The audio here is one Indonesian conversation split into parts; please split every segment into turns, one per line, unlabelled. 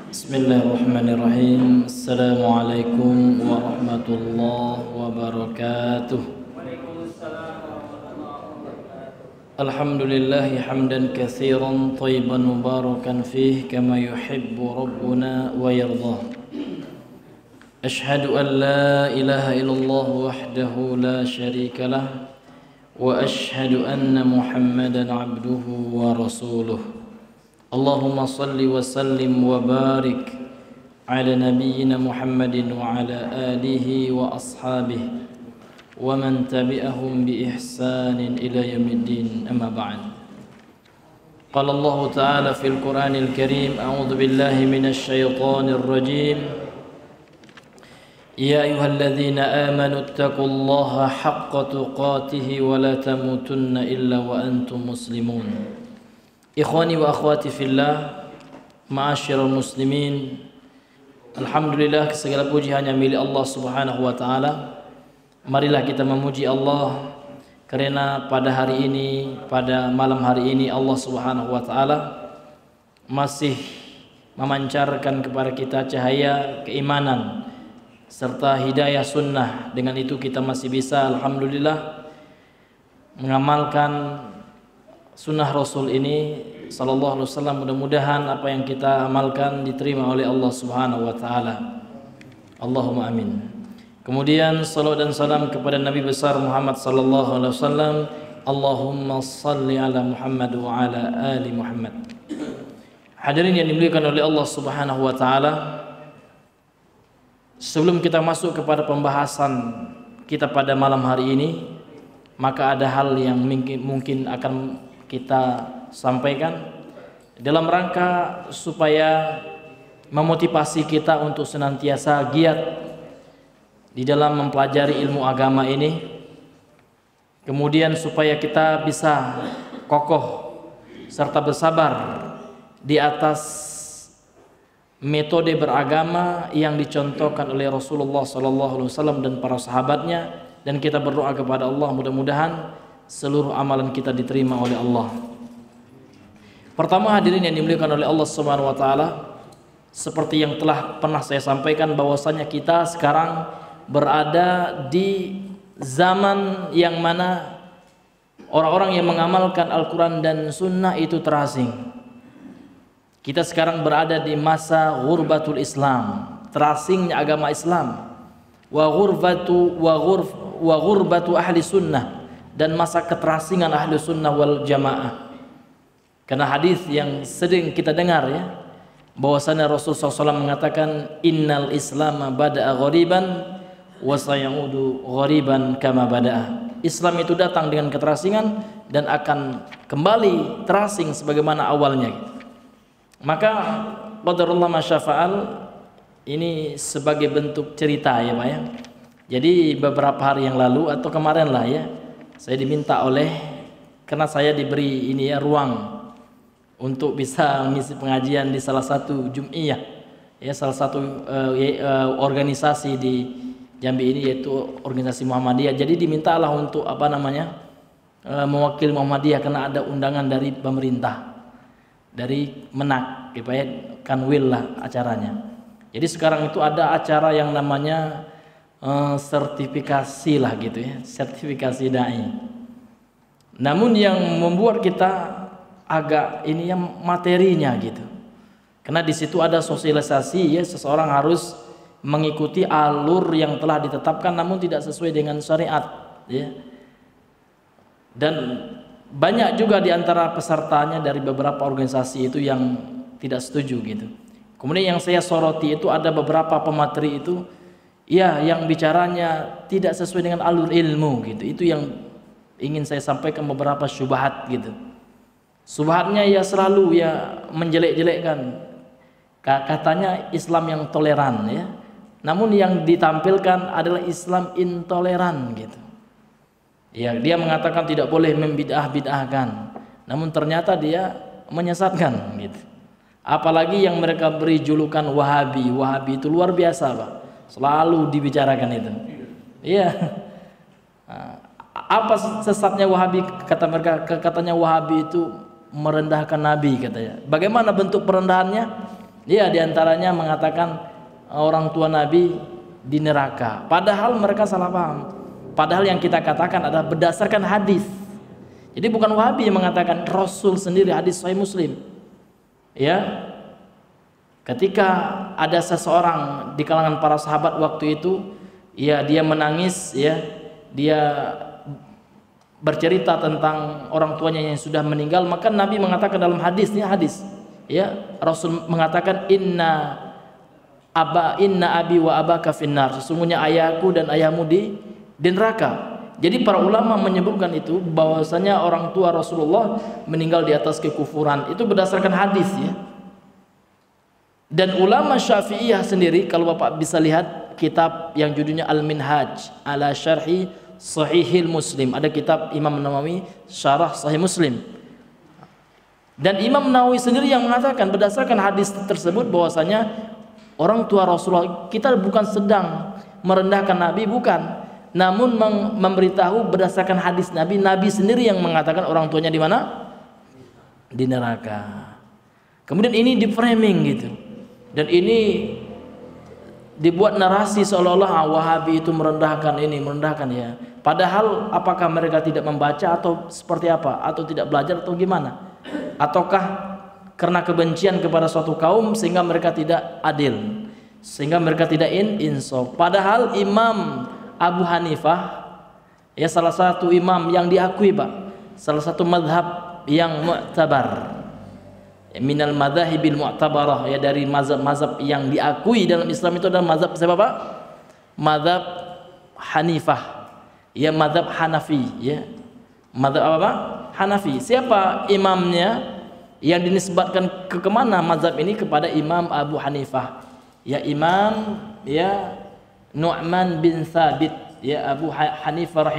Bismillahirrahmanirrahim. Assalamualaikum warahmatullahi wabarakatuh. Alhamdulillahi hamdan katsiran thayyiban mubarakan fih kama yuhibbu rabbuna wa yardah. Ashhadu an la ilaha illallah wahdahu la syarika lah wa ashhadu anna Muhammadan abduhu wa rasuluh. Allahumma salli wa sallim wa barik ala nabiyyina Muhammadin wa ala alihi wa ashabihi wa man tabi'ahum bi ihsanin ila yaumiddin, amma ba'd. Qala Allah ta'ala fil Qur'anil Karim, a'udzu billahi minasy syaithanir rajim. Ya ayyuhalladzina amanu taqullaha haqqa tuqatih wa la tamutunna illa wa antum muslimun. Ikhwani wa akhwati fillah, ma'asyiral muslimin, alhamdulillah, segala puji hanya milik Allah Subhanahu wa taala. Marilah kita memuji Allah karena pada hari ini, pada malam hari ini, Allah Subhanahu wa taala masih memancarkan kepada kita cahaya keimanan serta hidayah sunnah. Dengan itu kita masih bisa alhamdulillah mengamalkan sunnah Rasul ini sallallahu alaihi wasallam. Mudah-mudahan apa yang kita amalkan diterima oleh Allah Subhanahu wa taala. Allahumma amin. Kemudian salawat dan salam kepada Nabi besar Muhammad sallallahu alaihi wasallam. Allahumma salli ala Muhammad wa ala ali Muhammad. Hadirin yang dimuliakan oleh Allah Subhanahu wa taala, sebelum kita masuk kepada pembahasan kita pada malam hari ini, maka ada hal yang mungkin akan kita sampaikan dalam rangka supaya memotivasi kita untuk senantiasa giat di dalam mempelajari ilmu agama ini, kemudian supaya kita bisa kokoh serta bersabar di atas metode beragama yang dicontohkan oleh Rasulullah SAW dan para sahabatnya, dan kita berdoa kepada Allah mudah-mudahan seluruh amalan kita diterima oleh Allah. Pertama, hadirin yang dimuliakan oleh Allah Subhanahu wa taala, seperti yang telah pernah saya sampaikan bahwasanya kita sekarang berada di zaman yang mana orang-orang yang mengamalkan Al-Quran dan Sunnah itu terasing. Kita sekarang berada di masa ghurbatul Islam, terasingnya agama Islam, wa ghurbatu ahli sunnah, dan masa keterasingan ahli sunnah wal jamaah. Karena hadis yang sering kita dengar ya, bahwasanya Rasulullah SAW mengatakan innal Islam bada'a ghariban wa sayaudu ghariban kama bada'a. Islam itu datang dengan keterasingan dan akan kembali terasing sebagaimana awalnya. Maka qadarullah masyafa'al, ini sebagai bentuk cerita ya Pak ya. Jadi beberapa hari yang lalu atau kemarin lah ya, saya diminta karena saya diberi ini ya ruang untuk bisa mengisi pengajian di salah satu jum'iyah ya, salah satu organisasi di Jambi ini, yaitu organisasi Muhammadiyah. Jadi dimintalah untuk mewakili Muhammadiyah karena ada undangan dari pemerintah, dari Menak ya, Kanwil lah acaranya. Jadi sekarang itu ada acara yang namanya sertifikasi lah gitu ya, sertifikasi dai. Namun yang membuat kita agak ini yang materinya gitu, karena di situ ada sosialisasi ya, seseorang harus mengikuti alur yang telah ditetapkan namun tidak sesuai dengan syariat ya. Dan banyak juga di antara pesertanya dari beberapa organisasi itu yang tidak setuju gitu. Kemudian yang saya soroti itu ada beberapa pemateri itu ya yang bicaranya tidak sesuai dengan alur ilmu gitu. Itu yang ingin saya sampaikan, beberapa syubhat gitu. Syubhatnya ya selalu ya menjelek-jelekkan. Katanya Islam yang toleran ya. Namun yang ditampilkan adalah Islam intoleran gitu. Ya, dia mengatakan tidak boleh membid'ah-bid'ahkan. Namun ternyata dia menyesatkan gitu. Apalagi yang mereka beri julukan Wahabi. Wahabi itu luar biasa Pak, selalu dibicarakan itu. Iya. Apa sesatnya Wahabi? Kata mereka, katanya Wahabi itu merendahkan Nabi katanya. Bagaimana bentuk perendahannya? Dia diantaranya mengatakan orang tua Nabi di neraka. Padahal mereka salah paham. Padahal yang kita katakan adalah berdasarkan hadis. Jadi bukan Wahabi yang mengatakan, Rasul sendiri, hadis Sahih Muslim. Ya, ketika ada seseorang di kalangan para sahabat waktu itu, ya dia menangis, ya dia bercerita tentang orang tuanya yang sudah meninggal, maka Nabi mengatakan dalam hadisnya, hadis, ya Rasul mengatakan inna abi wa abaka finnar, sesungguhnya ayahku dan ayahmu di neraka. Jadi para ulama menyebutkan itu bahwasanya orang tua Rasulullah meninggal di atas kekufuran itu berdasarkan hadis, ya. Dan ulama Syafi'iyah sendiri, kalau Bapak bisa lihat kitab yang judulnya Al-Minhaj ala Syarhi Sahihil Muslim, ada kitab Imam Nawawi Syarah Sahih Muslim. Dan Imam Nawawi sendiri yang mengatakan berdasarkan hadis tersebut bahwasanya orang tua Rasulullah, kita bukan sedang merendahkan Nabi, bukan, namun memberitahu berdasarkan hadis Nabi. Nabi sendiri yang mengatakan orang tuanya di mana? Di neraka. Kemudian ini di framing gitu, dan ini dibuat narasi seolah-olah Wahabi itu merendahkan ini, merendahkan, ya. Padahal apakah mereka tidak membaca atau seperti apa, atau tidak belajar atau gimana? Ataukah karena kebencian kepada suatu kaum sehingga mereka tidak adil, sehingga mereka tidak insaf? Padahal Imam Abu Hanifah, ya salah satu imam yang diakui, Pak, salah satu madhab yang mu'tabar, minal madhahibil mu'tabarah, ya dari mazhab yang diakui dalam Islam itu adalah mazhab siapa, Pak? Mazhab Hanifah, ya mazhab Hanafi, ya mazhab apa, Pak? Hanafi. Siapa imamnya yang dinisbatkan ke kemana mazhab ini? Kepada Imam Abu Hanifah, ya Imam, ya Nu'man bin Thabit, ya Abu Hanifah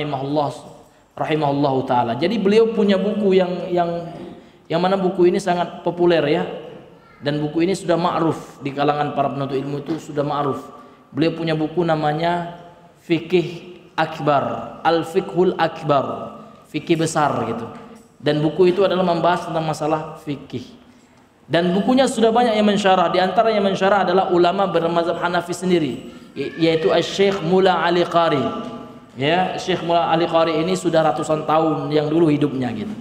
rahimahullah taala. Jadi beliau punya buku yang mana buku ini sangat populer, ya, dan buku ini sudah ma'ruf di kalangan para penuntut ilmu, itu sudah ma'ruf. Beliau punya buku namanya Fikih Akbar, Al-Fiqhul Akbar, fikih besar gitu. Dan buku itu adalah membahas tentang masalah fikih. Dan bukunya sudah banyak yang mensyarah. Di antara yang mensyarah adalah ulama bermazhab Hanafi sendiri, yaitu Syekh Mula Ali Qari. Ya, Syekh Mula Ali Qari ini sudah ratusan tahun yang dulu hidupnya gitu.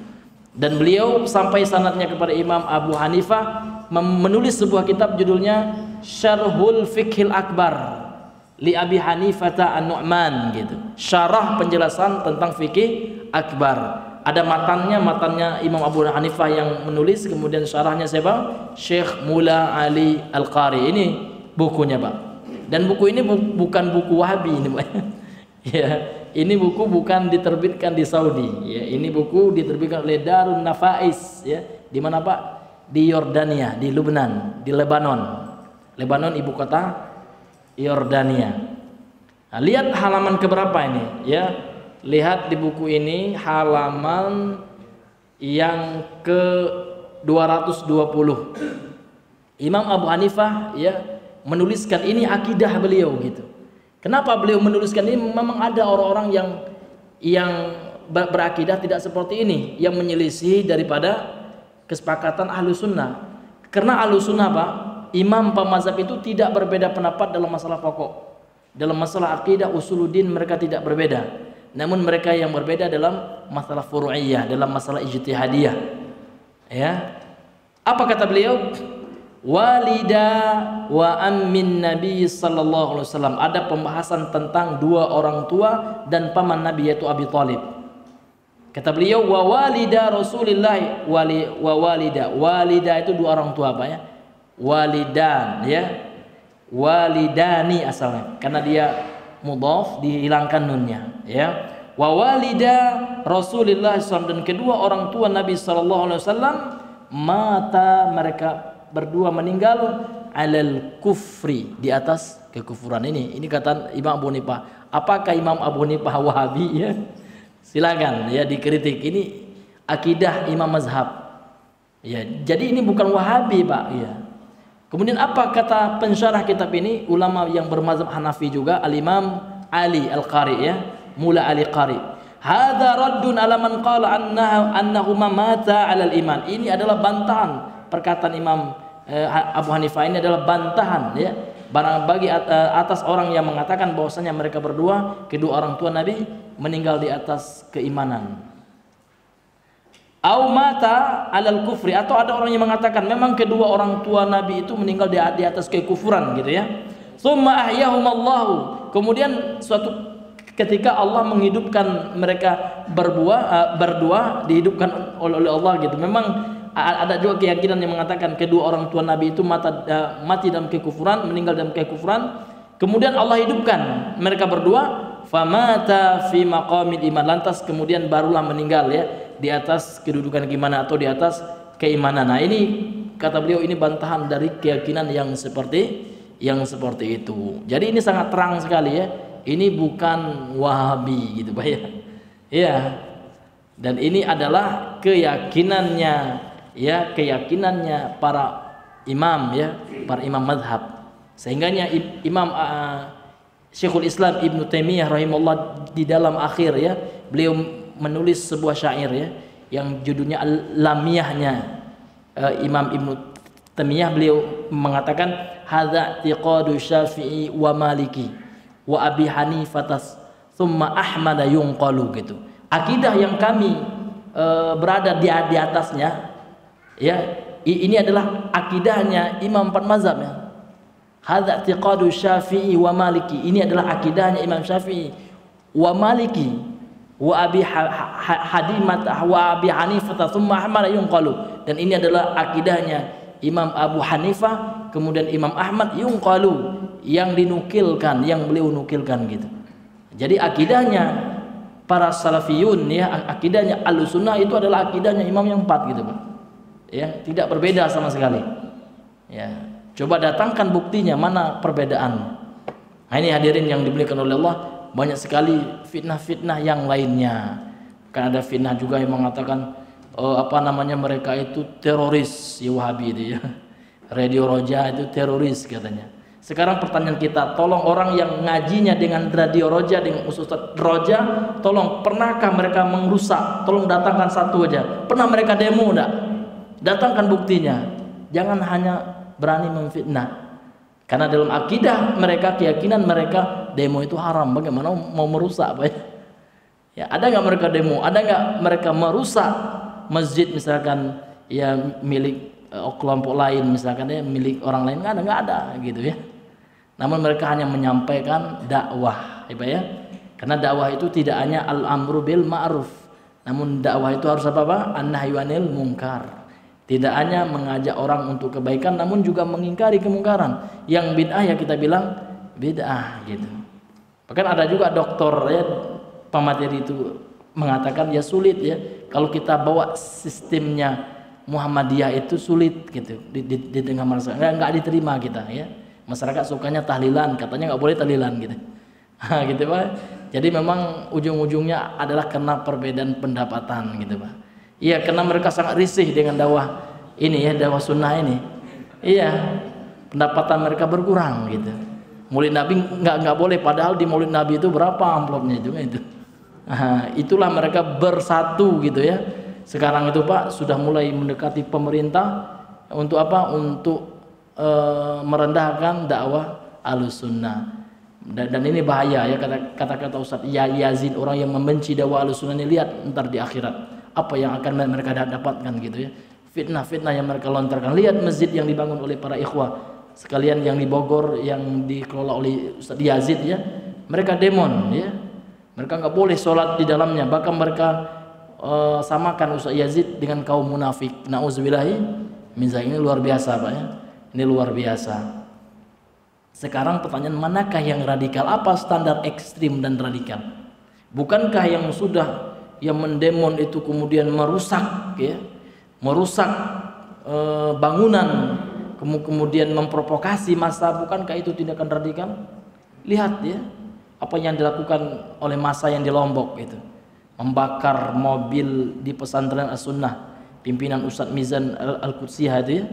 Dan beliau sampai sanadnya kepada Imam Abu Hanifah, menulis sebuah kitab judulnya Syarhul Fiqhil Akbar li Abi Hanifah An-Nu'man gitu. Syarah penjelasan tentang fikih akbar. Ada matannya Imam Abu Hanifah yang menulis, kemudian syarahnya siapa? Syekh Mula Ali Al-Qari. Ini bukunya, Pak. Dan buku ini bukan buku Wahabi ini, Pak. Ya, ini buku bukan diterbitkan di Saudi, ya. Ini buku diterbitkan oleh Darun Nafais, ya. Di mana, Pak? Di Yordania, di Lebanon, di Lebanon. Lebanon ibu kota Yordania. Nah, lihat halaman keberapa ini, ya. Lihat di buku ini halaman yang ke 220. Imam Abu Hanifah, ya, menuliskan ini akidah beliau gitu. Kenapa beliau menuliskan ini? Memang ada orang-orang yang berakidah tidak seperti ini, yang menyelisih daripada kesepakatan ahlu sunnah. Karena ahlu sunnah, Pak, imam pemazhab itu tidak berbeda pendapat dalam masalah pokok. Dalam masalah akidah usuluddin mereka tidak berbeda. Namun mereka yang berbeda dalam masalah furu'iyah, dalam masalah ijtihadiyah. Ya. Apa kata beliau? Walida wa ammin Nabi sallallahu alaihi wasallam. Ada pembahasan tentang dua orang tua dan paman Nabi, yaitu Abi Thalib. Kata beliau, wa walida Rasulillah, wa walida. Walida itu dua orang tua, Pak, ya. Walidan, ya. Walidani asalnya, karena dia mudhaf dihilangkan nunnya, ya. Wa walida Rasulillah SAW, dan kedua orang tua Nabi sallallahu alaihi wasallam, mata, mereka berdua meninggal, alal kufri, di atas kekufuran. Ini kata Imam Abu Hanifah. Apakah Imam Abu Hanifah Wahabi, ya? Silakan, ya, dikritik. Ini akidah imam mazhab, ya. Jadi ini bukan Wahabi, Pak, ya. Kemudian apa kata pensyarah kitab ini? Ulama yang bermazhab Hanafi juga, Al-Imam Ali Al-Qari, ya, Mula Ali Qari. Hadza raddun ala man qala annahuma mata 'alal iman. Ini adalah bantahan perkataan Imam Abu Hanifah ini adalah bantahan ya bagi atas orang yang mengatakan bahwasanya mereka berdua kedua orang tua Nabi meninggal di atas keimanan. Au mata alal kufri, atau ada orang yang mengatakan memang kedua orang tua Nabi itu meninggal di atas kekufuran gitu ya. Tsumma ahyahumallahu, kemudian suatu ketika Allah menghidupkan mereka berdua dihidupkan oleh Allah gitu. Memang ada juga keyakinan yang mengatakan kedua orang tua Nabi itu mati dalam kekufuran, meninggal dalam kekufuran, kemudian Allah hidupkan mereka berdua, famata fi maqamil iman, lantas kemudian barulah meninggal ya di atas kedudukan gimana atau di atas keimanan. Nah ini kata beliau ini bantahan dari keyakinan yang seperti itu. Jadi ini sangat terang sekali ya. Ini bukan Wahabi gitu Pak ya. Ya. Dan ini adalah keyakinannya para imam ya, para imam madhab. Sehingganya Imam Syekhul Islam Ibnu Taimiyah rahimahullah di dalam akhir ya, beliau menulis sebuah syair ya yang judulnya Lamiyahnya Imam Ibnu Taimiyah. Beliau mengatakan hadza i'tiqadu Syafi'i wa Maliki wa Abi Hanifah tsumma Ahmad yunqalu gitu. Akidah yang kami berada di atasnya ya, ini adalah akidahnya imam empat mazhab ya. Hadza i'tiqadu Syafi'i wa Maliki, ini adalah akidahnya Imam Syafi'i wa Maliki wa Abi Hanifah tsumma Ahmad yunqalu, dan ini adalah akidahnya Imam Abu Hanifah kemudian Imam Ahmad yunqalu, yang dinukilkan, yang beliau nukilkan gitu. Jadi akidahnya para salafiyun ya, akidahnya Ahlussunnah itu adalah akidahnya imam yang empat gitu Pak. Ya, tidak berbeda sama sekali. Ya, coba datangkan buktinya, mana perbedaan. Nah ini hadirin yang dimuliakan oleh Allah, banyak sekali fitnah-fitnah yang lainnya. Kan ada fitnah juga yang mengatakan mereka itu teroris ya, Wahabi itu ya. Radio Roja itu teroris katanya. Sekarang pertanyaan kita, tolong orang yang ngajinya dengan Radio Roja, dengan Ustaz Roja, tolong pernahkah mereka merusak? Tolong datangkan satu aja. Pernah mereka demo enggak? Datangkan buktinya. Jangan hanya berani memfitnah. Karena dalam akidah mereka, keyakinan mereka, demo itu haram. Bagaimana mau merusak Pak? Ya, ada nggak mereka demo? Ada nggak mereka merusak masjid misalkan ya milik kelompok lain, misalkan ya milik orang lain? Nggak ada gitu ya. Namun mereka hanya menyampaikan dakwah ya. Karena dakwah itu tidak hanya al-amru bil ma'ruf, namun dakwah itu harus apa? An-nahyu 'anil munkar. Tidak hanya mengajak orang untuk kebaikan, namun juga mengingkari kemungkaran. Yang bid'ah ya kita bilang bid'ah gitu. Bahkan ada juga doktor ya, pemateri itu mengatakan ya sulit ya kalau kita bawa sistemnya Muhammadiyah itu sulit gitu di tengah masyarakat, nggak diterima kita ya. Masyarakat sukanya tahlilan, katanya nggak boleh tahlilan gitu. Gitu Pak. Jadi memang ujung-ujungnya adalah karena perbedaan pendapatan gitu Pak. Iya, karena mereka sangat risih dengan dakwah ini ya, dakwah sunnah ini. Iya, pendapatan mereka berkurang gitu. Maulid Nabi nggak boleh, padahal di Maulid Nabi itu berapa amplopnya juga itu. Itulah mereka bersatu gitu ya. Sekarang itu Pak sudah mulai mendekati pemerintah untuk apa? Untuk merendahkan dakwah Ahlussunnah. Dan ini bahaya ya, kata-kata Ustaz Yazid, orang yang membenci dakwah Ahlussunnah ini, lihat ntar di akhirat apa yang akan mereka dapatkan gitu ya. Fitnah-fitnah yang mereka lontarkan. Lihat masjid yang dibangun oleh para ikhwah sekalian yang di Bogor yang dikelola oleh Ustaz Yazid ya. Mereka demon ya. Mereka nggak boleh sholat di dalamnya, bahkan mereka samakan Ustaz Yazid dengan kaum munafik. Nauzubillahi min dzalik. Ini luar biasa Pak ya. Ini luar biasa. Sekarang pertanyaan, manakah yang radikal? Apa standar ekstrim dan radikal? Bukankah yang sudah yang mendemon itu kemudian merusak ya, merusak bangunan, kemudian memprovokasi massa, bukankah itu tindakan radikal? Lihat ya apa yang dilakukan oleh massa yang di Lombok itu, membakar mobil di pesantren As-Sunnah pimpinan Ustadz Mizan Al-Qudsiyah itu ya.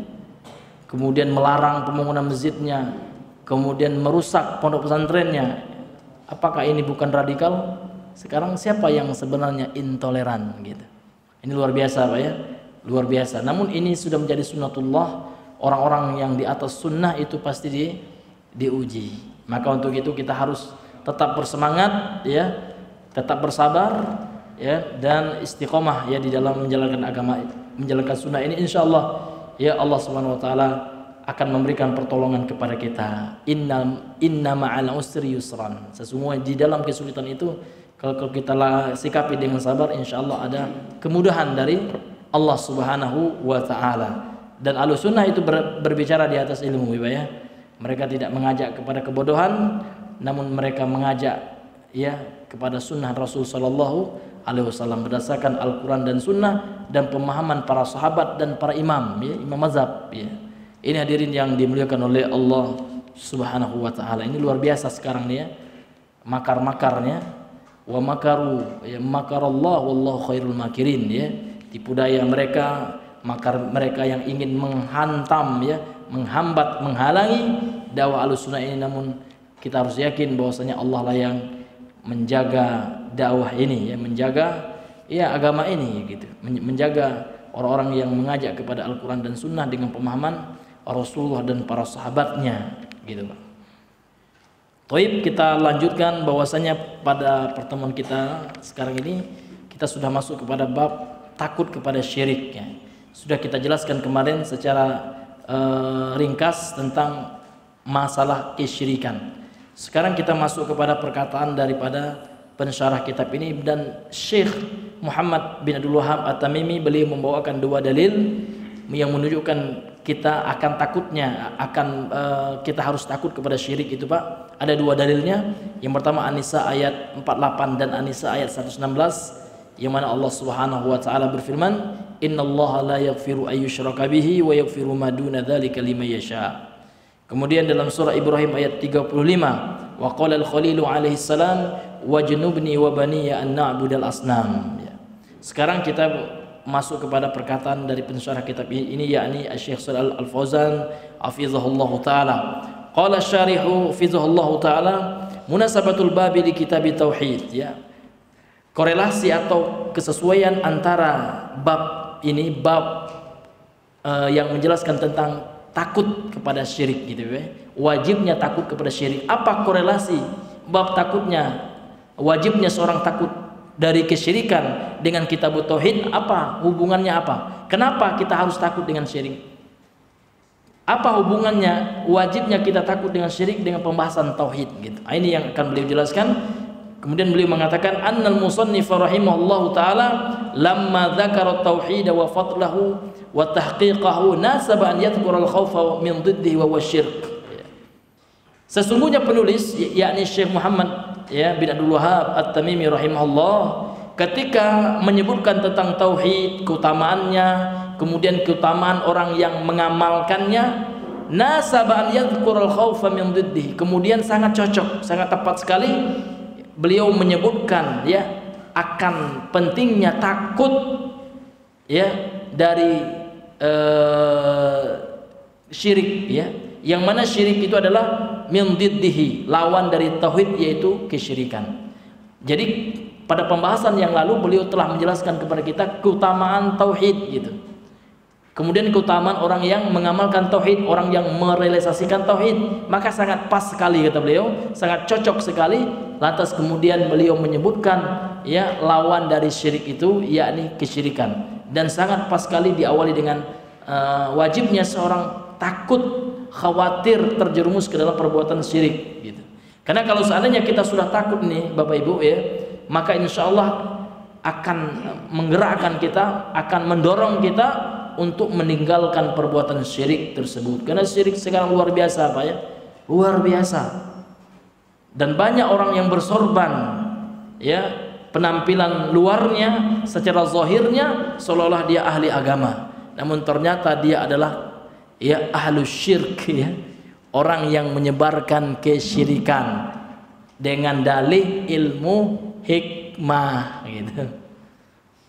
Kemudian melarang pembangunan masjidnya, kemudian merusak pondok pesantrennya. Apakah ini bukan radikal? Sekarang siapa yang sebenarnya intoleran gitu? Ini luar biasa Pak ya, luar biasa. Namun ini sudah menjadi sunnatullah, orang-orang yang di atas sunnah itu pasti diuji. Maka untuk itu kita harus tetap bersemangat ya, tetap bersabar ya, dan istiqomah ya di dalam menjalankan agama, menjalankan sunnah ini. Insyaallah ya Allah Subhanahu wa taala akan memberikan pertolongan kepada kita. Inna ma'al usri yusran. Sesungguhnya di dalam kesulitan itu kalau kita sikapi dengan sabar, insyaallah ada kemudahan dari Allah Subhanahu wa taala. Dan Ahlussunnah itu berbicara di atas ilmu, ya. Mereka tidak mengajak kepada kebodohan, namun mereka mengajak ya kepada sunnah Rasul sallallahu alaihi wasallam berdasarkan Al-Qur'an dan sunnah dan pemahaman para sahabat dan para imam ya, imam mazhab ya. Ini hadirin yang dimuliakan oleh Allah Subhanahu wa taala. Ini luar biasa sekarang nih ya. Makar-makarnya, wa makaru ya makarallah wallahu khairul makirin ya. Tipu daya mereka, makar mereka yang ingin menghantam ya, menghambat, menghalangi dakwah Ahlussunnah ini. Namun kita harus yakin bahwasanya Allah lah yang menjaga dakwah ini ya, menjaga ya agama ini gitu, menjaga orang-orang yang mengajak kepada Al-Qur'an dan sunnah dengan pemahaman Rasulullah dan para sahabatnya gitu Pak. Taib, kita lanjutkan bahwasanya pada pertemuan kita sekarang ini kita sudah masuk kepada bab takut kepada syirik ya. Sudah kita jelaskan kemarin secara ringkas tentang masalah kesyirikan. Sekarang kita masuk kepada perkataan daripada pensyarah kitab ini, dan Syekh Muhammad bin Abdul Wahhab At-Tamimi beliau membawakan dua dalil yang menunjukkan kita akan takutnya, kita harus takut kepada syirik itu Pak. Ada dua dalilnya. Yang pertama An-Nisa ayat 48 dan An-Nisa ayat 116, yang mana Allah Subhanahu wa taala berfirman, "Innallaha la yaghfiru ay yushraka bihi wa yaghfiru ma duna dzalika liman yasha." Kemudian dalam surah Ibrahim ayat 35, wa qala al-Khalilu alaihi salam wajnubni wa baniya an na'budal asnam. Sekarang kita masuk kepada perkataan dari pensyarah kitab ini, yakni Syekh Shalal Al-Fauzan hafizahullah taala. Qala syarihu hafizahullah taala, munasabatul babi li kitab tauhid ya. Korelasi atau kesesuaian antara bab ini, bab yang menjelaskan tentang takut kepada syirik gitu ya. Wajibnya takut kepada syirik. Apa korelasi bab takutnya, wajibnya seorang takut dari kesyirikan dengan kitab tauhid? Apa hubungannya apa? Kenapa kita harus takut dengan syirik? Apa hubungannya wajibnya kita takut dengan syirik dengan pembahasan tauhid gitu. Ini yang akan beliau jelaskan. Kemudian beliau mengatakan annal musannif rahimahullahu taala lamma dzakara tauhid wa fadlahu wa tahqiqahu nasaba an yadhkura al-khawfa min diddihi wa wasyirk. Sesungguhnya penulis yakni Syekh Muhammad ya bin Abdul Wahhab At-Tamimi rahimahullah ketika menyebutkan tentang tauhid, keutamaannya, kemudian keutamaan orang yang mengamalkannya, nasaba an yadhkura al-khawfa min diddihi, kemudian sangat cocok, sangat tepat sekali beliau menyebutkan ya akan pentingnya takut ya dari syirik ya, yang mana syirik itu adalah min diddihi, lawan dari tauhid yaitu kesyirikan. Jadi pada pembahasan yang lalu beliau telah menjelaskan kepada kita keutamaan tauhid gitu. Kemudian keutamaan orang yang mengamalkan tauhid, orang yang merealisasikan tauhid, maka sangat pas sekali kata beliau, sangat cocok sekali. Lantas kemudian beliau menyebutkan ya lawan dari syirik itu yakni kesyirikan, dan sangat pas sekali diawali dengan wajibnya seorang takut, khawatir terjerumus ke dalam perbuatan syirik gitu. Karena kalau seandainya kita sudah takut nih Bapak Ibu ya, maka insya Allah akan menggerakkan kita, akan mendorong kita untuk meninggalkan perbuatan syirik tersebut. Karena syirik sekarang luar biasa Pak ya, luar biasa. Dan banyak orang yang bersorban ya, penampilan luarnya secara zahirnya seolah-olah dia ahli agama, namun ternyata dia adalah ya ahlus syirk ya, orang yang menyebarkan kesyirikan dengan dalih ilmu hikmah gitu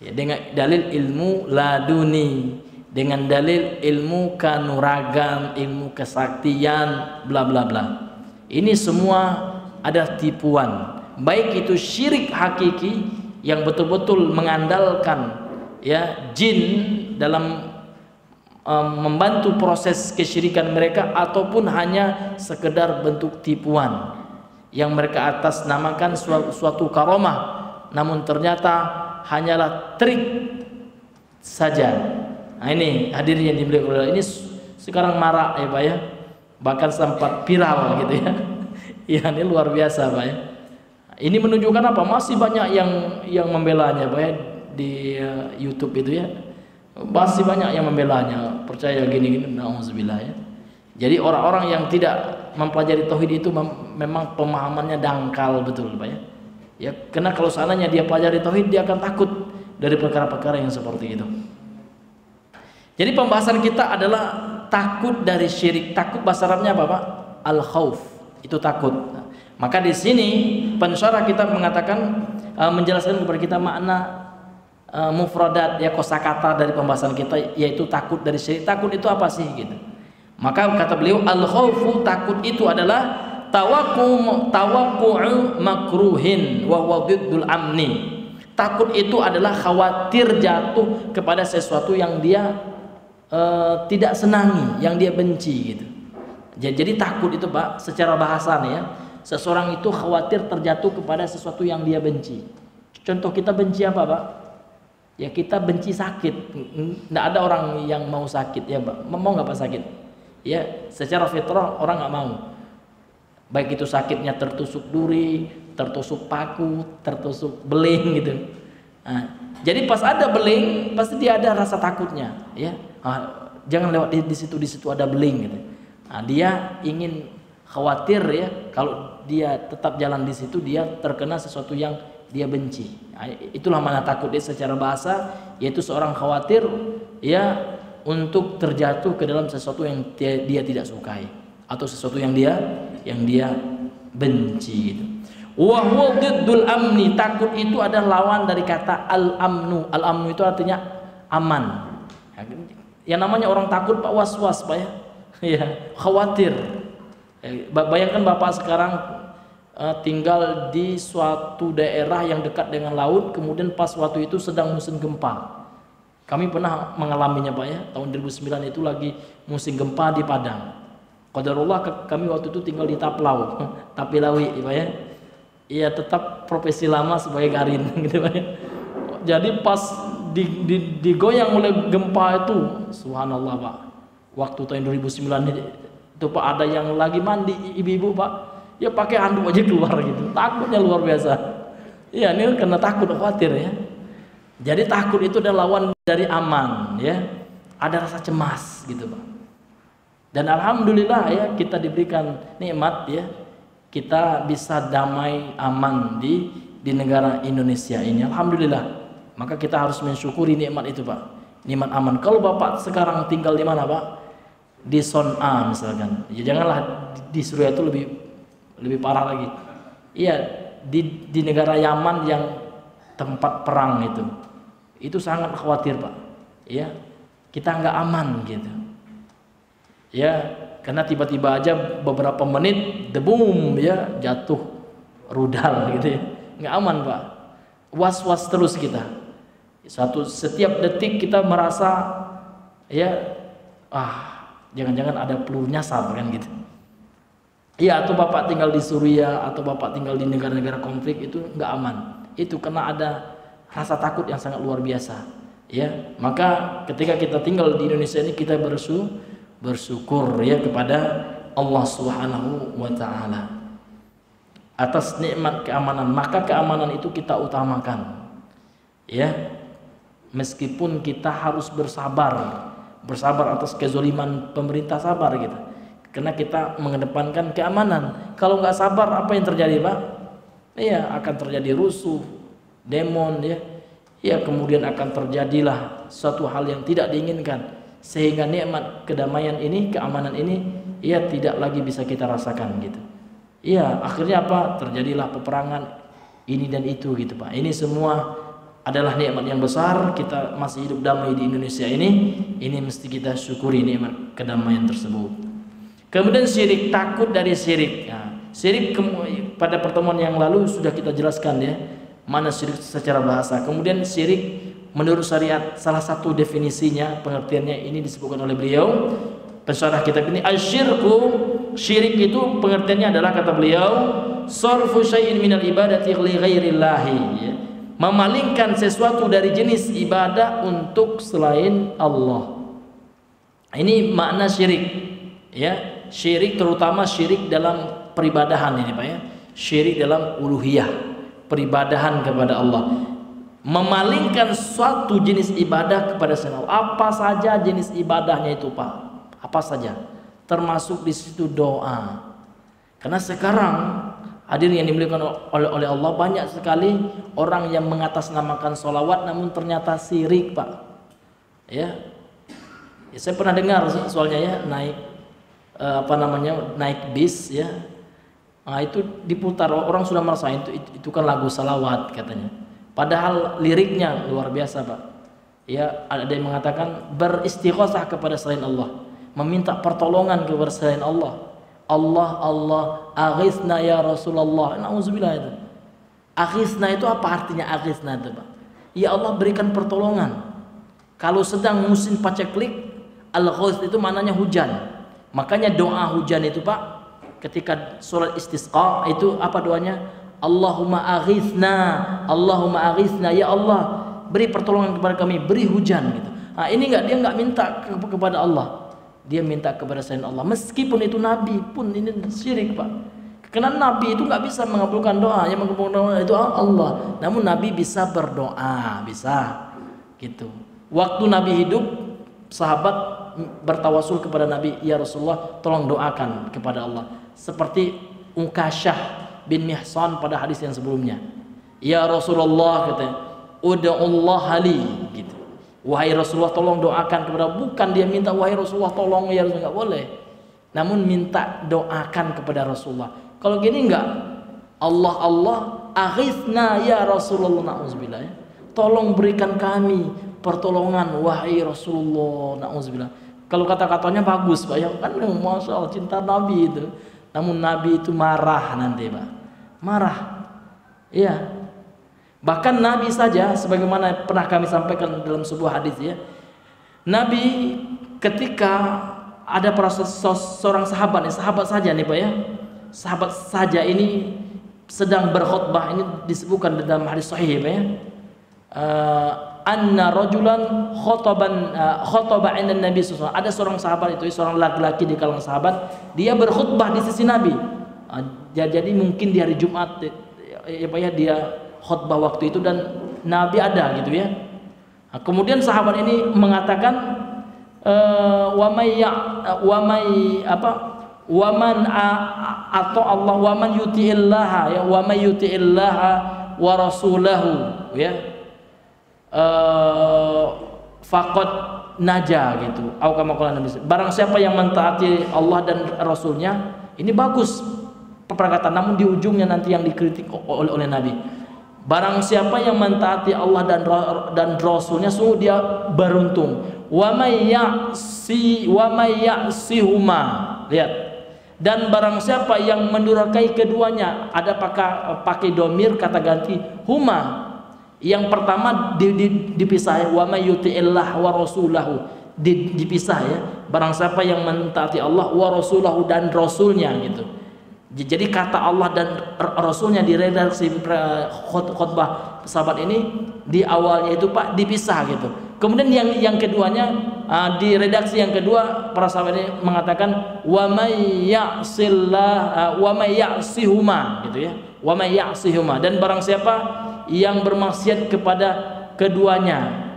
ya, dengan dalil ilmu laduni, dengan dalil ilmu kanuragan, ilmu kesaktian, bla bla bla. Ini semua ada tipuan, baik itu syirik hakiki yang betul-betul mengandalkan ya jin dalam membantu proses kesyirikan mereka, ataupun hanya sekedar bentuk tipuan yang mereka atas namakan suatu karomah, namun ternyata hanyalah trik saja. Nah ini hadirin yang dimuliakan Allah, ini sekarang marak ya Pak ya, bahkan sempat viral gitu ya. Ya ini luar biasa Pak ya. Ini menunjukkan apa? Masih banyak yang membelanya Pak ya, di YouTube itu ya. Masih banyak yang membelanya, percaya gini-gini, na'udzubillah ya. Jadi orang-orang yang tidak mempelajari tauhid itu memang pemahamannya dangkal betul Pak ya. Ya, karena kalau seandainya dia pelajari tauhid, dia akan takut dari perkara-perkara yang seperti itu. Jadi pembahasan kita adalah takut dari syirik. Takut bahasa Arabnya apa Pak? Al-khauf, itu takut. Nah, maka di sini pensyarah kita mengatakan, menjelaskan kepada kita makna mufradat ya, kosakata dari pembahasan kita, yaitu takut dari syirik. Takut itu apa sih gitu? Maka kata beliau, al-khaufu, takut itu adalah tawaqqu'u makruhin wa huwa diddul amni. Takut itu adalah khawatir jatuh kepada sesuatu yang dia tidak senangi, yang dia benci gitu. Jadi takut itu Pak, secara bahasa nih ya, seseorang itu khawatir terjatuh kepada sesuatu yang dia benci. Contoh kita benci apa Pak? Ya kita benci sakit. Nggak ada orang yang mau sakit ya Pak. Mau nggak Pak sakit? Ya secara fitrah orang nggak mau. Baik itu sakitnya tertusuk duri, tertusuk paku, tertusuk beling gitu. Nah, jadi pas ada beling pasti dia ada rasa takutnya ya. Jangan lewat di situ ada beling gitu. Nah, dia ingin khawatir ya, kalau dia tetap jalan di situ dia terkena sesuatu yang dia benci. Nah, itulah makna takut dia secara bahasa, yaitu seorang khawatir ya untuk terjatuh ke dalam sesuatu yang dia tidak sukai, atau sesuatu yang dia benci gitu. Wa huwa diddul amni, takut itu adalah lawan dari kata al-amnu. Al-amnu itu artinya aman. Yang namanya orang takut Pak, was-was Pak ya. Ya, khawatir. Bayangkan Bapak sekarang tinggal di suatu daerah yang dekat dengan laut, kemudian pas waktu itu sedang musim gempa. Kami pernah mengalaminya Pak ya, tahun 2009 itu lagi musim gempa di Padang. Qadarullah kami waktu itu tinggal di Tapilawi Pak ya. Iya, tetap profesi lama sebagai garin gitu Pak ya. Jadi pas digoyang oleh gempa itu, subhanallah Pak, waktu tahun 2009 itu Pak, ada yang lagi mandi ibu-ibu Pak, ya pakai handuk aja keluar gitu, takutnya luar biasa. Iya, ini karena takut, khawatir ya. Jadi takut itu adalah lawan dari aman ya, ada rasa cemas gitu Pak. Dan alhamdulillah ya, kita diberikan nikmat ya, kita bisa damai aman di negara Indonesia ini, alhamdulillah. Maka kita harus mensyukuri nikmat itu Pak, nikmat aman. Kalau Bapak sekarang tinggal di mana Pak? Di zona A misalkan, ya janganlah di Suriah itu lebih parah lagi. Iya, di negara Yaman yang tempat perang itu sangat khawatir Pak. Ya, kita nggak aman gitu. Ya, karena tiba-tiba aja beberapa menit debum ya jatuh rudal gitu ya, nggak aman Pak. Was-was terus kita. Setiap detik kita merasa ya, jangan-jangan ada peluru nyasar kan gitu. Iya, atau Bapak tinggal di Suriah atau Bapak tinggal di negara-negara konflik, itu nggak aman. Itu karena ada rasa takut yang sangat luar biasa. Ya, maka ketika kita tinggal di Indonesia ini, kita bersyukur ya kepada Allah Subhanahu wa taala atas nikmat keamanan. Maka keamanan itu kita utamakan. Ya. Meskipun kita harus bersabar atas kezaliman pemerintah, sabar gitu. Karena kita mengedepankan keamanan. Kalau nggak sabar, apa yang terjadi Pak? Iya, akan terjadi rusuh, demon ya. Ya, kemudian akan terjadilah suatu hal yang tidak diinginkan, sehingga nikmat kedamaian ini, keamanan ini, ya tidak lagi bisa kita rasakan gitu. Iya, akhirnya apa? Terjadilah peperangan ini dan itu gitu Pak. Ini semua adalah nikmat yang besar. Kita masih hidup damai di Indonesia ini mesti kita syukuri nikmat kedamaian tersebut. Kemudian syirik, takut dari syirik. Nah, syirik pada pertemuan yang lalu sudah kita jelaskan ya, mana syirik secara bahasa. Kemudian syirik menurut syariat salah satu definisinya, pengertiannya ini disebutkan oleh beliau pensyarah kitab ini, asyirku, syirik itu pengertiannya adalah kata beliau sarfu syai'in minal ibadati li ghairillahi, ya, memalingkan sesuatu dari jenis ibadah untuk selain Allah. Ini makna syirik, ya. Syirik terutama syirik dalam peribadahan ini Pak, ya. Syirik dalam uluhiyah, peribadahan kepada Allah. Memalingkan suatu jenis ibadah kepada selain Allah. Apa saja jenis ibadahnya itu Pak? Apa saja? Termasuk di situ doa. Karena sekarang hadirin yang dimuliakan oleh Allah, banyak sekali orang yang mengatasnamakan sholawat namun ternyata syirik Pak, ya. Saya pernah dengar soalnya, ya, naik naik bis, ya. Nah, itu diputar, orang sudah merasa itu kan lagu salawat katanya. Padahal liriknya luar biasa Pak. Ya, ada yang mengatakan beristighosah kepada selain Allah, meminta pertolongan kepada selain Allah. Allah, Allah, aghithna ya Rasulullah. Nauzubillah itu. Aghithna itu apa artinya aghithna itu Pak? Ya Allah berikan pertolongan. Kalau sedang musim paceklik, al-ghaith itu maknanya hujan. Makanya doa hujan itu Pak, ketika sholat istisqa itu apa doanya? Allahumma aghithna, Allahumma aghithna, ya Allah beri pertolongan kepada kami, beri hujan gitu. Nah, ini dia enggak minta kepada Allah, dia minta kepada selain Allah. Meskipun itu nabi pun ini syirik Pak. Karena nabi itu enggak bisa mengabulkan doa, yang mengabulkan doa itu Allah. Namun nabi bisa berdoa, bisa gitu. Waktu nabi hidup, sahabat bertawasul kepada nabi, ya Rasulullah tolong doakan kepada Allah. Seperti Ukasyah bin Mihsan pada hadis yang sebelumnya. Ya Rasulullah katanya, ud'ullah li gitu. Wahai Rasulullah tolong doakan kepada, bukan dia minta wahai Rasulullah tolong ya Rasulullah, enggak boleh. Namun minta doakan kepada Rasulullah. Kalau gini enggak, Allah Allah aghithna ya Rasulullah, na'udzubillah, ya. Tolong berikan kami pertolongan wahai Rasulullah, na'udzubillah. Kalau kata-katanya bagus Pak, ya kan, Masya Allah cinta Nabi itu. Namun Nabi itu marah nanti Pak, marah, ya. Bahkan Nabi saja, sebagaimana pernah kami sampaikan dalam sebuah hadis, ya, Nabi ketika ada seorang sahabat, sahabat saja nih Pak, ya, sahabat saja ini sedang berkhutbah, ini disebutkan dalam hadis sahih Pak, ya, anna rajulan khotaba 'inda Nabi sallallahu alaihi wasallam. Ada seorang sahabat itu, seorang laki-laki di kalangan sahabat, dia berkhutbah di sisi Nabi. Jadi mungkin di hari Jumat, ya Pak, ya, dia khutbah waktu itu dan Nabi ada gitu, ya. Nah, kemudian sahabat ini mengatakan atau Allah wa man yuti'illaha, ya, wa may yuti'illaha wa rasulahu, ya, faqad naja gitu. Barang siapa yang mentaati Allah dan Rasulnya, ini bagus perkataan, namun di ujungnya nanti yang dikritik oleh Nabi. Barang siapa yang mentaati Allah dan Rasulnya, sungguh dia beruntung. Wa may ya'sihuma, lihat. Dan barang siapa yang mendurhakai keduanya, ada pakai domir kata ganti huma. Yang pertama dipisah, wa may yuti'illah wa rasulahu, dipisah, ya. Barang siapa yang mentaati Allah wa rasulahu dan rasulnya gitu. Jadi kata Allah dan Rasulnya di redaksi khutbah sahabat ini di awalnya itu Pak dipisah gitu. Kemudian yang keduanya di redaksi yang kedua para sahabat ini mengatakan wa may ya'sillah wa may ya'sihuma gitu, ya. Wa may ya'sihuma, dan barang siapa yang bermaksiat kepada keduanya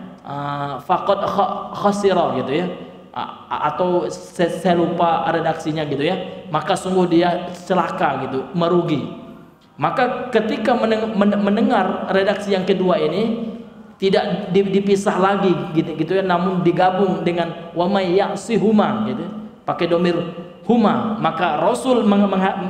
faqad khasira gitu, ya. Atau saya lupa redaksinya gitu, ya, maka sungguh dia celaka gitu, merugi. Maka ketika mendengar redaksi yang kedua ini tidak dipisah lagi gitu, ya, namun digabung dengan wa may ya'sihuma gitu, pakai domir huma, maka Rasul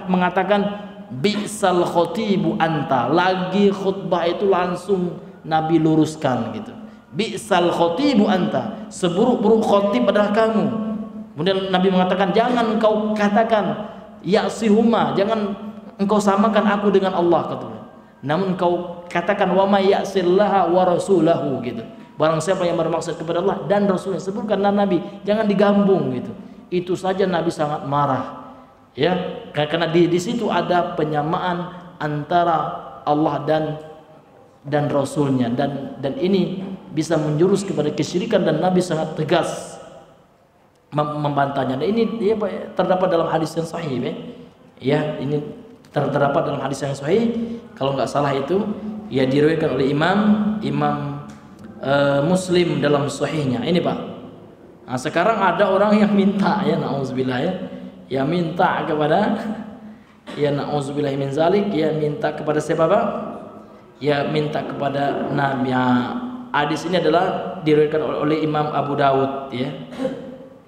mengatakan bi'sal khatibu anta, lagi khutbah itu langsung Nabi luruskan gitu. Bi'sal khatibu anta, seburuk-buruk khatib adalah kamu. Kemudian Nabi mengatakan jangan engkau katakan ya'sihuma, jangan engkau samakan aku dengan Allah, katanya. Namun engkau katakan wa may ya'sillaha wa rasulahu gitu. Barang siapa yang bermaksud kepada Allah dan Rasulnya, sebutkan Nabi, jangan digabung gitu. Itu saja Nabi sangat marah. Ya, karena di situ ada penyamaan antara Allah dan Rasulnya, dan ini bisa menjurus kepada kesyirikan, dan Nabi sangat tegas membantahnya. Dan ini ya, terdapat dalam hadis yang sahih, ya ini terdapat dalam hadis yang sahih, kalau nggak salah itu ya diriwayatkan oleh Imam Muslim dalam sahihnya. Ini Pak, nah, sekarang ada orang yang minta, ya na'udzubillah, ya minta kepada, ya na'udzubillah min zalik, ya minta kepada siapa Pak? Ya minta kepada Nabi. Ya, hadis ini adalah diriwayatkan oleh Imam Abu Dawud, ya.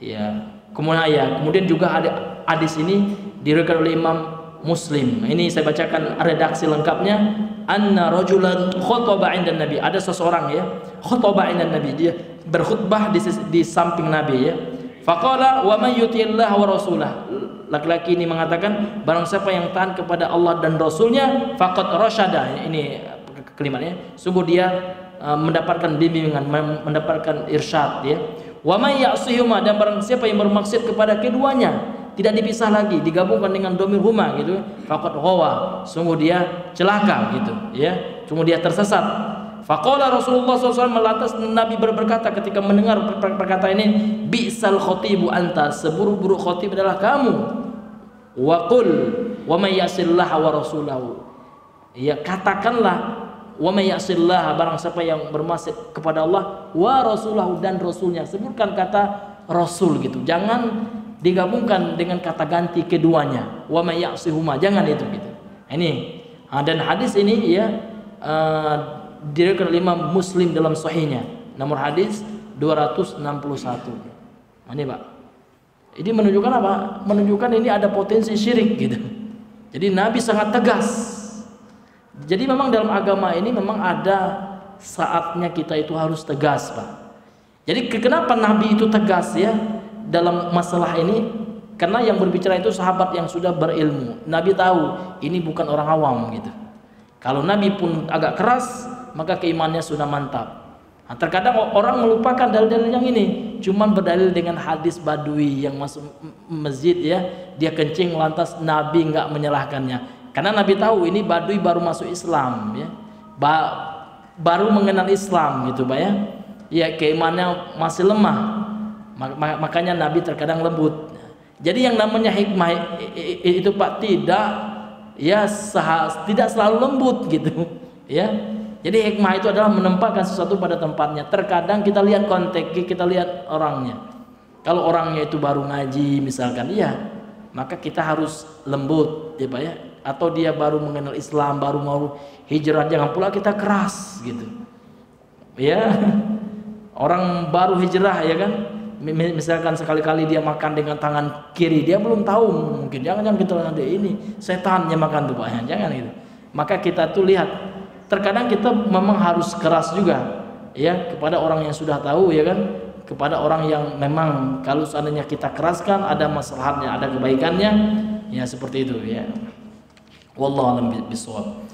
Ya, kemudian juga ada hadis ini diriwayatkan oleh Imam Muslim. Ini saya bacakan redaksi lengkapnya. Anna rajulan khutbah 'inda Nabi. Ada seseorang ya, khutbah 'inda Nabi, dia berkhutbah di samping Nabi ya. Faqala wa may yuti'illah wa rasulah. Laki-laki ini mengatakan, barang siapa yang taat kepada Allah dan Rasulnya, faqad rasyada. Ini kalimatnya, sungguh dia mendapatkan bimbingan, mendapatkan irsyad ya. Wa may ya'sihuma, dan barang siapa yang bermaksud kepada keduanya, tidak dipisah lagi, digabungkan dengan domir huma gitu, faqad ghawa, sungguh dia celaka gitu ya, sungguh dia tersesat. Faqala Rasulullah SAW, lantas Nabi berkata ketika mendengar perkataan ini, bi'sal khatibu anta, seburuk-buruk khatib adalah kamu. Wa qul wa may ya'sillaha wa rasulahu, ya katakanlah, wa may ya'sillaha, barang siapa yang bermaksud kepada Allah, wa rasulahu, dan rasulnya, sebutkan kata rasul gitu, jangan digabungkan dengan kata ganti keduanya, wa may ya'sihuma, jangan itu gitu. Ini dan hadis ini ya diriwayatkan oleh Imam Muslim dalam sahihnya, nomor hadis 261. Ini Pak, ini menunjukkan apa? Menunjukkan ini ada potensi syirik gitu. Jadi Nabi sangat tegas. Jadi memang dalam agama ini memang ada saatnya kita itu harus tegas Pak. Jadi kenapa Nabi itu tegas ya dalam masalah ini? Karena yang berbicara itu sahabat yang sudah berilmu. Nabi tahu ini bukan orang awam gitu. Kalau Nabi pun agak keras, maka keimanannya sudah mantap. Nah, terkadang orang melupakan dalil-dalil yang ini, cuman berdalil dengan hadis badui yang masuk masjid ya, dia kencing lantas Nabi nggak menyalahkannya. Karena Nabi tahu ini badui baru masuk Islam ya, baru mengenal Islam gitu Pak ya. Ya keimanannya masih lemah, makanya Nabi terkadang lembut. Jadi yang namanya hikmah itu Pak tidak selalu lembut gitu ya. Jadi hikmah itu adalah menempatkan sesuatu pada tempatnya. Terkadang kita lihat konteks, kita lihat orangnya. Kalau orangnya itu baru ngaji misalkan, iya, maka kita harus lembut ya Pak ya. Atau dia baru mengenal Islam, baru mau hijrah, jangan pula kita keras gitu ya. Orang baru hijrah ya kan, misalkan sekali-kali dia makan dengan tangan kiri, dia belum tahu, mungkin jangan kita nanti ini setannya makan tuh Pak, jangan gitu. Maka kita tuh lihat, terkadang kita memang harus keras juga ya kepada orang yang sudah tahu ya kan, kepada orang yang memang kalau seandainya kita keraskan ada masalahnya, ada kebaikannya ya, seperti itu ya. Wallahu a'lam bishawab.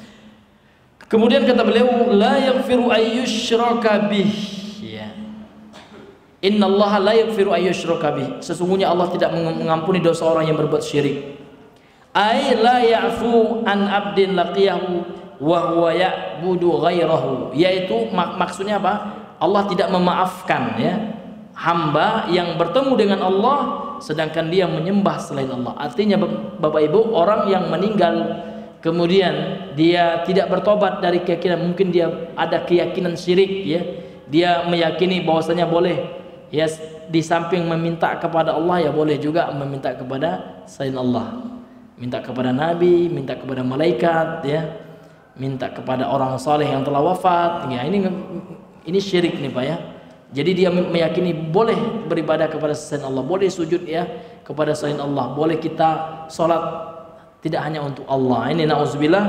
Kemudian kata beliau, la yaghfiru ayyushraka bih ya. Innallaha la yaghfiru ayyushraka bih, sesungguhnya Allah tidak mengampuni dosa orang yang berbuat syirik. Ai la ya'fu an abdin laqiyahu wa huwa ya'budu ghairahu, yaitu maksudnya apa? Allah tidak memaafkan ya hamba yang bertemu dengan Allah sedangkan dia menyembah selain Allah. Artinya Bapak Ibu, orang yang meninggal kemudian dia tidak bertobat dari keyakinan, mungkin dia ada keyakinan syirik ya, dia meyakini bahwasanya boleh ya di samping meminta kepada Allah ya boleh juga meminta kepada selain Allah, minta kepada nabi, minta kepada malaikat ya, minta kepada orang saleh yang telah wafat ya. Ini syirik nih Pak ya. Jadi dia meyakini boleh beribadah kepada selain Allah, boleh sujud ya kepada selain Allah, boleh kita sholat tidak hanya untuk Allah. Ini na'udzubillah,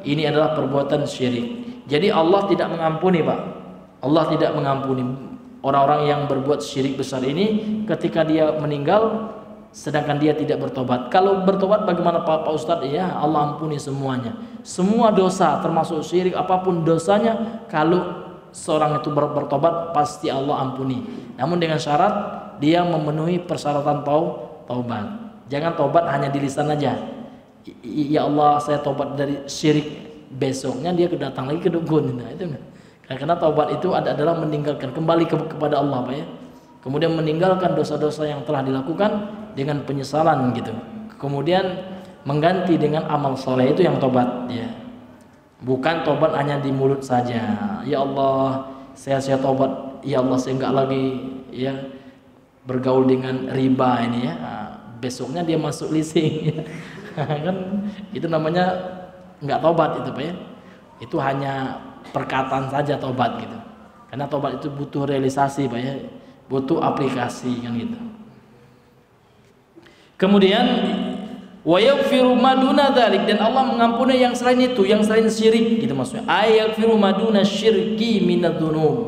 ini adalah perbuatan syirik. Jadi Allah tidak mengampuni Pak, Allah tidak mengampuni orang-orang yang berbuat syirik besar ini ketika dia meninggal sedangkan dia tidak bertobat. Kalau bertobat bagaimana Pak Ustadz? Ya Allah ampuni semuanya, semua dosa termasuk syirik apapun dosanya, kalau seorang itu bertobat, pasti Allah ampuni. Namun dengan syarat dia memenuhi persyaratan taubat. Jangan tobat hanya di lisan aja. Ya Allah, saya tobat dari syirik. Besoknya dia datang lagi ke dukun. Nah, itu karena taubat itu adalah meninggalkan, kembali kepada Allah, Pak ya. Kemudian meninggalkan dosa-dosa yang telah dilakukan dengan penyesalan gitu. Kemudian mengganti dengan amal soleh, itu yang tobat ya. Bukan tobat hanya di mulut saja. Ya Allah, saya tobat. Ya Allah, saya enggak lagi ya bergaul dengan riba ini ya. Nah, besoknya dia masuk leasing ya. Kan itu namanya enggak tobat itu, Pak ya. Itu hanya perkataan saja tobat gitu. Karena tobat itu butuh realisasi, Pak ya. Butuh aplikasi kan gitu. Kemudian wa yaghfiru maduna dzalik, dan Allah mengampuni yang selain itu, yang selain syirik gitu maksudnya. Ayaghfiru maduna syirki minadz-dzunub,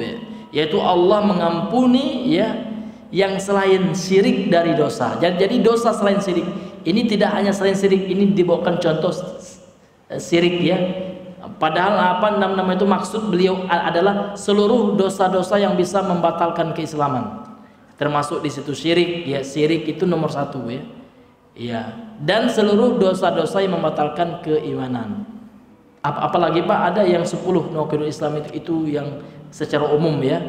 yaitu Allah mengampuni ya yang selain syirik dari dosa. Jadi dosa selain syirik ini tidak hanya selain syirik, ini dibawakan contoh syirik ya. Padahal apa nama itu maksud beliau adalah seluruh dosa-dosa yang bisa membatalkan keislaman. Termasuk di situ syirik ya, syirik itu nomor 1 ya. Iya, dan seluruh dosa-dosa yang membatalkan keimanan. Apalagi Pak, ada yang 10 naqidul Islam itu yang secara umum ya.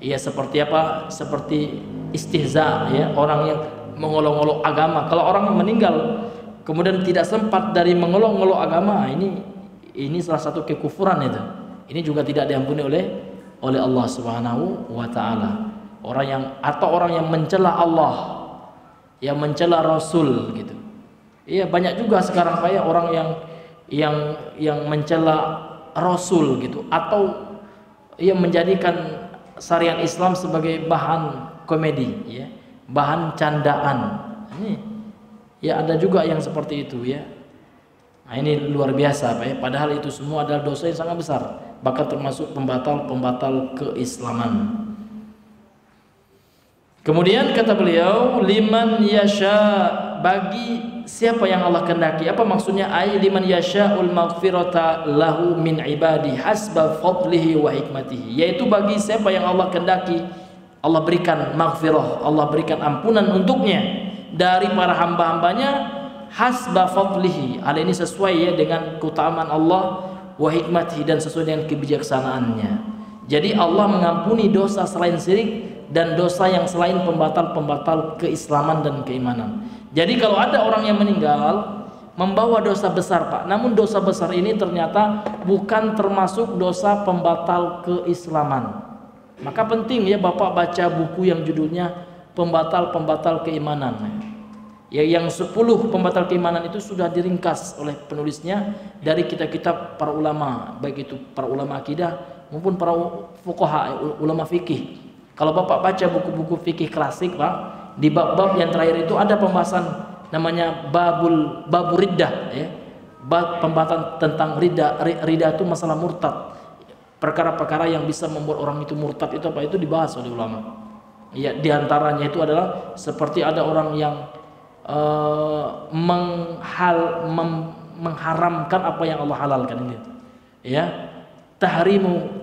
Iya, seperti apa? Seperti istihza ya, orang yang mengolok-olok agama. Kalau orang meninggal kemudian tidak sempat dari mengolok-olok agama, ini salah satu kekufuran itu. Ini juga tidak diampuni oleh Allah Subhanahu wa taala. Orang yang mencela Allah, yang mencela Rasul gitu. Iya, banyak juga sekarang kayak orang yang mencela Rasul gitu, atau yang menjadikan syariat Islam sebagai bahan komedi ya, bahan candaan. Ini ya ada juga yang seperti itu ya. Nah, ini luar biasa Pak ya. Padahal itu semua adalah dosa yang sangat besar, bahkan termasuk pembatal keislaman. Kemudian kata beliau, liman yasha, bagi siapa yang Allah kehendaki. Apa maksudnya? Ay liman yasha'ul maghfirata lahu min ibadi hasba fadlihi wa hikmatihi, yaitu bagi siapa yang Allah kehendaki Allah berikan maghfirah, Allah berikan ampunan untuknya dari para hamba-hambanya, hasba fadlihi, hal ini sesuai ya dengan keutamaan Allah, wa hikmatihi, dan sesuai dengan kebijaksanaannya. Jadi Allah mengampuni dosa selain syirik dan dosa yang selain pembatal keislaman dan keimanan. Jadi kalau ada orang yang meninggal membawa dosa besar Pak, namun dosa besar ini ternyata bukan termasuk dosa pembatal keislaman, maka penting ya Bapak baca buku yang judulnya pembatal keimanan ya, yang 10 pembatal keimanan itu sudah diringkas oleh penulisnya dari kitab-kitab para ulama, baik itu para ulama akidah maupun para fuqaha, ulama fikih. Kalau Bapak baca buku-buku fikih klasik Pak, di bab-bab yang terakhir itu ada pembahasan namanya babur riddah ya. Bab pembahasan tentang riddah itu masalah murtad. Perkara-perkara yang bisa membuat orang itu murtad itu apa, itu dibahas oleh ulama. Ya, di antaranya itu adalah seperti ada orang yang mengharamkan apa yang Allah halalkan ini. Ya. Tahrimu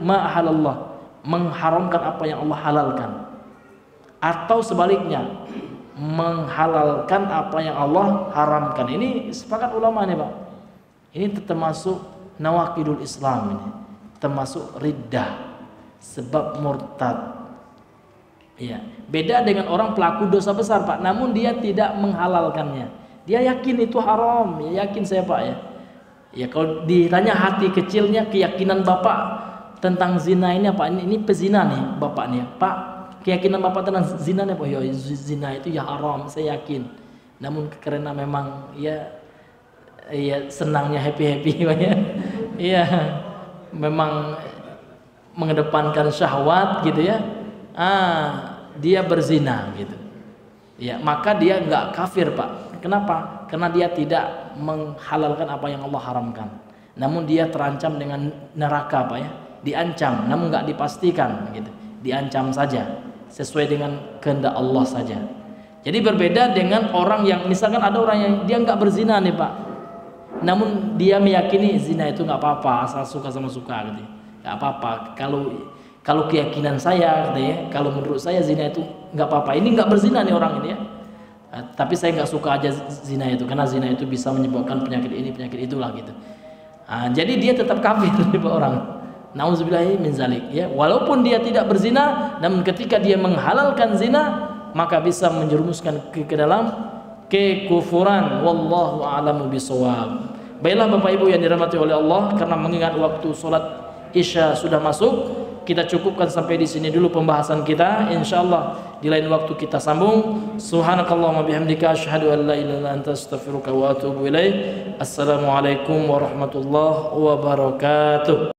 ma halallah, mengharamkan apa yang Allah halalkan, atau sebaliknya menghalalkan apa yang Allah haramkan. Ini sepakat ulama nih Pak, ini termasuk nawaqidul Islam, ini termasuk riddah, sebab murtad ya. Beda dengan orang pelaku dosa besar Pak, namun dia tidak menghalalkannya, dia yakin itu haram ya, yakin saya Pak ya. Ya kalau ditanya hati kecilnya, keyakinan Bapak tentang zina ini apa? Ini pezina nih Bapak nih, Pak. Keyakinan Bapak tentang zina nih apa? Ya zina itu ya haram, saya yakin. Namun karena memang ya senangnya happy ya. Iya, memang mengedepankan syahwat gitu ya. Dia berzina gitu. Ya, maka dia nggak kafir Pak. Kenapa? Karena dia tidak menghalalkan apa yang Allah haramkan. Namun dia terancam dengan neraka Pak ya. Diancam, namun nggak dipastikan gitu. Diancam saja sesuai dengan kehendak Allah saja. Jadi berbeda dengan orang yang misalkan ada orang yang dia nggak berzina nih Pak, namun dia meyakini zina itu nggak apa-apa, asal suka sama suka gitu. nggak apa-apa. Kalau keyakinan saya, katanya, kalau menurut saya zina itu nggak apa-apa. Ini nggak berzina nih orang ini ya. Tapi saya nggak suka aja zina itu, karena zina itu bisa menyebabkan penyakit ini, penyakit itulah gitu. Jadi dia tetap kafir orang. Nauzubillahi min zalik ya. Walaupun dia tidak berzina, namun ketika dia menghalalkan zina, maka bisa menjerumuskan ke dalam kekufuran. Wallahu a'lamu bishawab. Baiklah Bapak Ibu yang dirahmati oleh Allah, karena mengingat waktu salat Isya sudah masuk, kita cukupkan sampai di sini dulu pembahasan kita. Insyaallah di lain waktu kita sambung. Subhanakallahumma bihamdika asyhadu an la ilaha illa anta astaghfiruka wa atubu ilaik. Assalamualaikum warahmatullahi wabarakatuh.